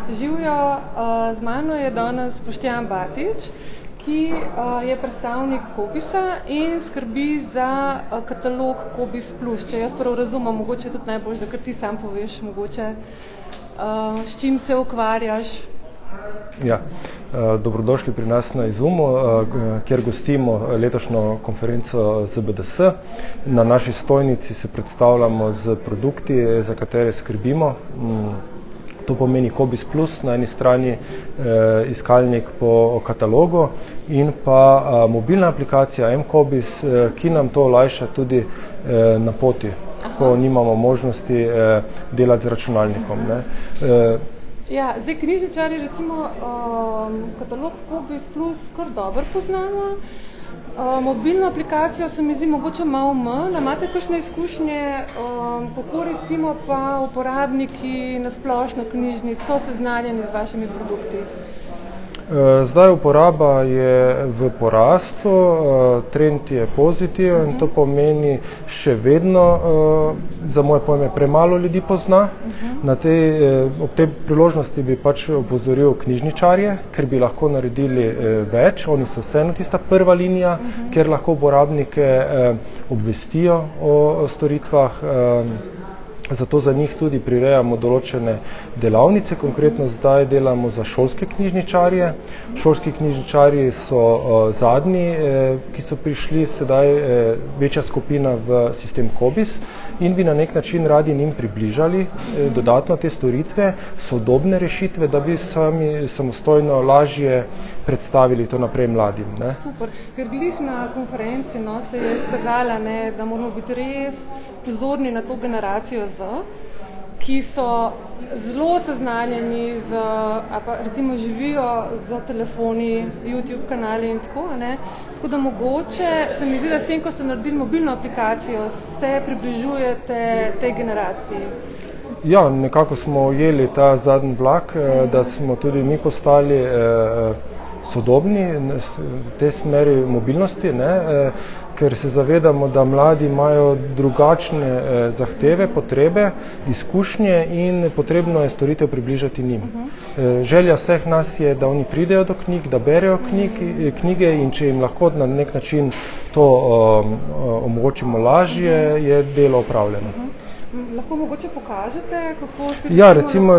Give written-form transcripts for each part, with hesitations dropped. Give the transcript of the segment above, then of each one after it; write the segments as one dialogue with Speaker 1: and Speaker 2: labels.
Speaker 1: Živjo, z mano je danes Boštjan Batič, ki je predstavnik Cobisa in skrbi za katalog Cobis Plus. Če jaz prav razumem, mogoče tudi najbolj, da kar ti sam poveš, mogoče s čim se ukvarjaš.
Speaker 2: Ja, dobrodošli pri nas na Izumu, kjer gostimo letošnjo konferenco ZBDS. Na naši stojnici se predstavljamo z produkti, za katere skrbimo. To pomeni Cobis Plus, na eni strani iskalnik po katalogu in pa mobilna aplikacija mCobis, ki nam to olajša tudi na poti, ko nimamo možnosti delati z računalnikom. Ne.
Speaker 1: Ja, zdaj knjižničarji recimo katalog Cobis Plus kar dobro poznamo. Mobilno aplikacijo se mi zdi mogoče malo manj. Imate kakšne izkušnje, kako recimo pa uporabniki na splošno knjižnic so seznanjeni z vašimi produkti?
Speaker 2: Zdaj uporaba je v porastu, trend je pozitiven, to pomeni še vedno, za moje pojme, premalo ljudi pozna. Ob tej priložnosti bi pač opozoril knjižničarje, ker bi lahko naredili več. Oni so vseeno tista prva linija, kjer lahko uporabnike obvestijo o storitvah. Zato za njih tudi prirejamo določene delavnice, konkretno zdaj delamo za šolske knjižničarje. Šolski knjižničarji so zadnji, ki so prišli sedaj večja skupina v sistem Cobis in bi na nek način radi njim približali dodatno te storitve, sodobne rešitve, da bi sami samostojno lažje predstavili to naprej mladim. Ne?
Speaker 1: Super, ker glih na konferenci se je izkazala, da moramo biti res pozorni na to generacijo Z, ki so zelo seznanjeni z, ali pa recimo živijo z telefoni, YouTube kanali in tako, ne. Tako da mogoče se mi zdi, da s tem, ko ste naredili mobilno aplikacijo, se približujete tej generaciji.
Speaker 2: Ja, nekako smo ujeli ta zadnji vlak, da smo tudi mi postali sodobni v tej smeri mobilnosti, ne, ker se zavedamo, da mladi imajo drugačne zahteve, potrebe, izkušnje in potrebno je storitev približati njim. Želja vseh nas je, da oni pridejo do knjig, da berejo knjige in če jim lahko na nek način to omogočimo lažje, je delo opravljeno.
Speaker 1: Lahko mogoče pokažete, kako ste...
Speaker 2: Ja, recimo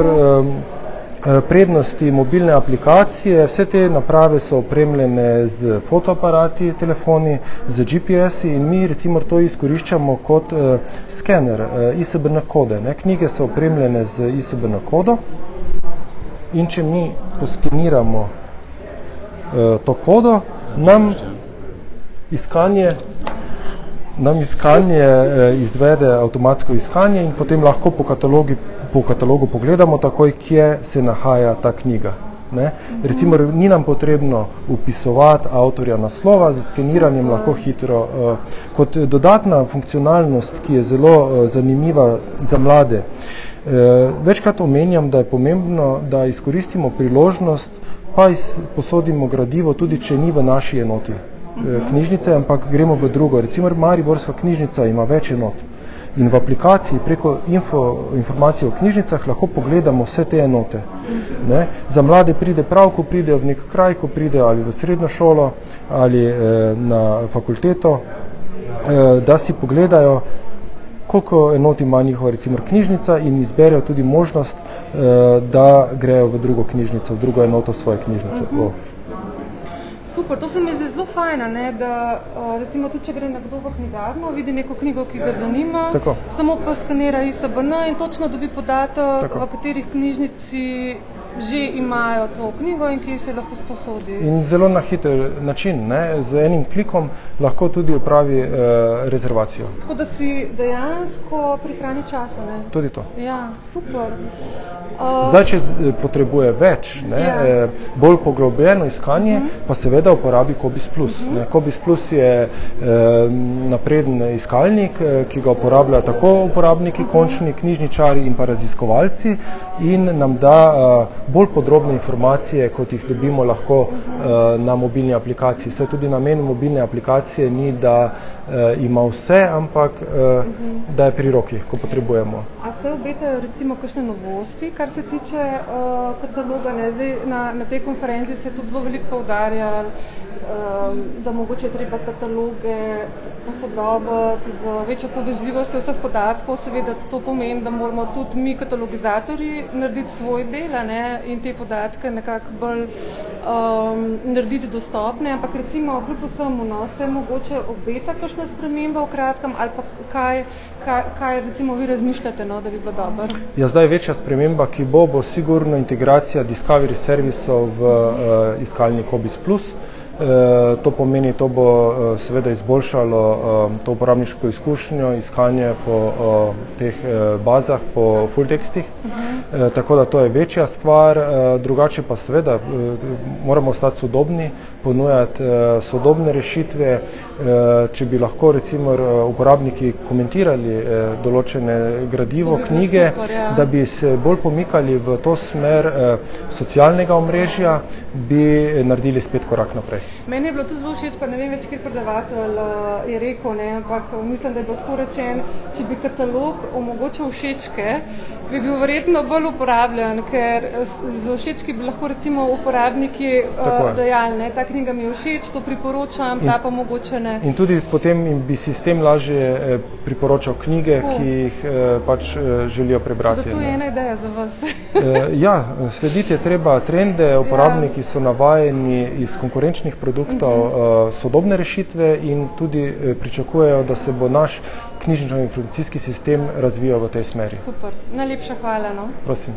Speaker 2: prednosti mobilne aplikacije, vse te naprave so opremljene z fotoaparati, telefoni, z GPS-i in mi recimo to izkoriščamo kot skener ISBN kode. Ne? Knjige so opremljene z ISBN kodo in če mi poskeniramo to kodo, nam iskanje izvede avtomatsko iskanje in potem lahko po katalogu pogledamo takoj, kje se nahaja ta knjiga. Ne? Recimo, ni nam potrebno vpisovati avtorja naslova, z skeniranjem lahko hitro. Kot dodatna funkcionalnost, ki je zelo zanimiva za mlade, večkrat omenjam, da je pomembno, da izkoristimo priložnost, pa posodimo gradivo, tudi če ni v naši enoti knjižnice, ampak gremo v drugo. Recimo, Mariborska knjižnica ima več enot. In v aplikaciji preko informacije o knjižnicah lahko pogledamo vse te enote. Ne? Za mlade pride prav, ko pridejo v nek kraj, ko pridejo ali v srednjo šolo ali na fakulteto, da si pogledajo, koliko enot ima njihova recimo knjižnica in izberejo tudi možnost, da grejo v drugo knjižnico, v drugo enoto svoje knjižnice.
Speaker 1: Super, to se mi zdi zelo fajn, da recimo tudi, če gre nekdo v knjigarno, vidi neko knjigo, ki ga zanima, samo pa skanira ISBN in točno dobi podatek, v katerih knjižnici že imajo to knjigo in ki se lahko sposodi. In
Speaker 2: zelo na hiter način, ne? Z enim klikom lahko tudi opravi rezervacijo.
Speaker 1: Tako da si dejansko prihrani časa, ne?
Speaker 2: Tudi to.
Speaker 1: Ja, super.
Speaker 2: Zdaj, če potrebuje več, bolj poglobljeno iskanje, pa seveda uporabi Cobis Plus. Cobis Plus je napreden iskalnik, ki ga uporabljajo tako uporabniki, končni knjižničari in pa raziskovalci in nam da bolj podrobne informacije, kot jih dobimo lahko na mobilni aplikaciji. Saj tudi namen mobilne aplikacije ni, da ima vse, ampak da je pri roki, ko potrebujemo.
Speaker 1: A se obetajo recimo kakšne novosti, kar se tiče kataloga. Ne? Zdaj, na tej konferenci se je tudi zelo veliko poudarjalo, da mogoče je treba kataloge posodobiti z večjo povezljivostjo vseh podatkov. Seveda to pomeni, da moramo tudi mi katalogizatorji narediti svoj del, ne? In te podatke nekako bolj narediti dostopne, ampak recimo kljub vsemu, no, se mogoče obeta kakšna sprememba v kratkem, ali pa kaj recimo vi razmišljate, no, da bi bilo dobro?
Speaker 2: Ja, zdaj večja sprememba, ki bo sigurno integracija Discovery servisov v iskalnik Obis Plus. To pomeni, to bo seveda izboljšalo to uporabniško izkušnjo, iskanje po teh bazah, po full tekstih. Tako da to je večja stvar. Drugače pa seveda moramo ostati sodobni, ponujati sodobne rešitve. Če bi lahko recimo uporabniki komentirali določene gradivo, knjige,
Speaker 1: super, ja.
Speaker 2: Da bi se bolj pomikali v to smer socialnega omrežja, bi naredili spet korak naprej.
Speaker 1: Meni je bilo to zelo všeč, pa ne vem več, kjer predavatelj je rekel, ne, ampak mislim, da je bilo tako rečen, če bi katalog omogočal všečke, bi bil verjetno bolj uporabljen, ker z všečki bi lahko recimo uporabniki dejali, ne, ta knjiga mi je všeč, to priporočam, ta pa mogoče ne.
Speaker 2: In tudi potem bi sistem lažje priporočal knjige, ki jih pač želijo prebrati.
Speaker 1: Da to je ena ideja za vas.
Speaker 2: Ja, slediti je treba trende, uporabniki so navajeni iz konkurenčnih produktov sodobne rešitve in tudi pričakujejo, da se bo naš knjižnično-informacijski sistem razvijal v tej smeri.
Speaker 1: Super, najlepša hvala. No?
Speaker 2: Prosim.